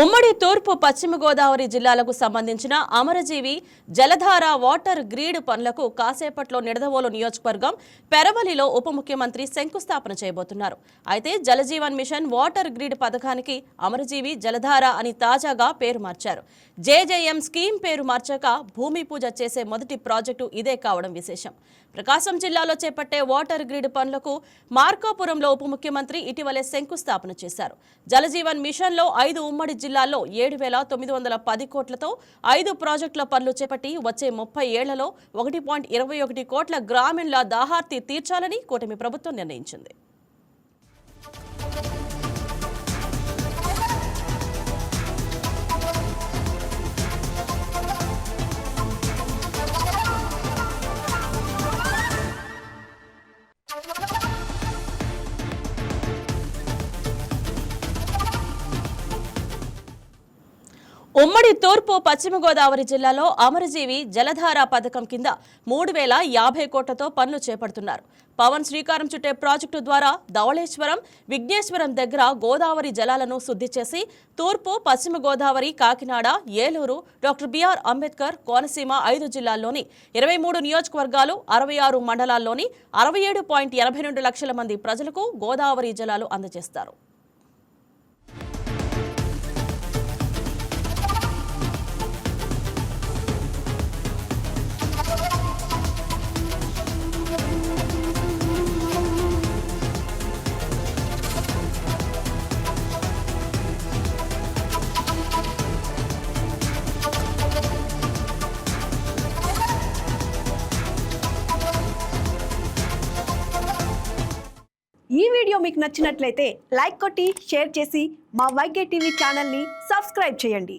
ఉమ్మడి తూర్పు పశ్చిమ గోదావరి జిల్లాలకు సంబంధించిన అమరజీవి జలధార వాటర్ గ్రిడ్ పనులకు కాసేపట్లో నిడదవోలు నియోజకవర్గం పెరవలిలో ఉప ముఖ్యమంత్రి శంకుస్థాపన చేయబోతున్నారు. అయితే జలజీవన్ మిషన్ వాటర్ గ్రిడ్ పథకానికి అమరజీవి జలధార అని తాజాగా పేరు మార్చారు. జేజేఎం స్కీమ్ పేరు మార్చాక భూమి పూజ చేసే మొదటి ప్రాజెక్టు ఇదే కావడం విశేషం. ప్రకాశం జిల్లాలో చేపట్టే వాటర్ గ్రిడ్ పనులకు మార్కాపురంలో ఉప ముఖ్యమంత్రి ఇటీవలే శంకుస్థాపన చేశారు. జలజీవన్ మిషన్లో 5 ఉమ్మడి జిల్లాల్లో 7,910 కోట్లతో 5 ప్రాజెక్టుల పనులు చేపట్టి వచ్చే 30 ఏళ్లలో 1.21 కోట్ల గ్రామీణుల దాహార్తి తీర్చాలని కూటమి ప్రభుత్వం నిర్ణయించింది. ఉమ్మడి తూర్పు పశ్చిమ గోదావరి జిల్లాలో అమరజీవి జలధార పథకం కింద 3,050 కోట్లతో పనులు చేపడుతున్నారు. పవన్ శ్రీకారం చుట్టే ప్రాజెక్టు ద్వారా ధవళేశ్వరం, విఘ్నేశ్వరం దగ్గర గోదావరి జలాలను శుద్ధి చేసి తూర్పు, పశ్చిమ గోదావరి, కాకినాడ, ఏలూరు, డాక్టర్ బిఆర్ అంబేద్కర్, కోనసీమ 5 జిల్లాల్లోని 23 నియోజకవర్గాలు, 66 మండలాల్లోని 67.82 లక్షల మంది ప్రజలకు గోదావరి జలాలు అందజేస్తారు. ఈ వీడియో మీకు నచ్చినట్లయితే లైక్ కొట్టి షేర్ చేసి మా వైకే టీవీ ఛానల్ని సబ్స్క్రైబ్ చేయండి.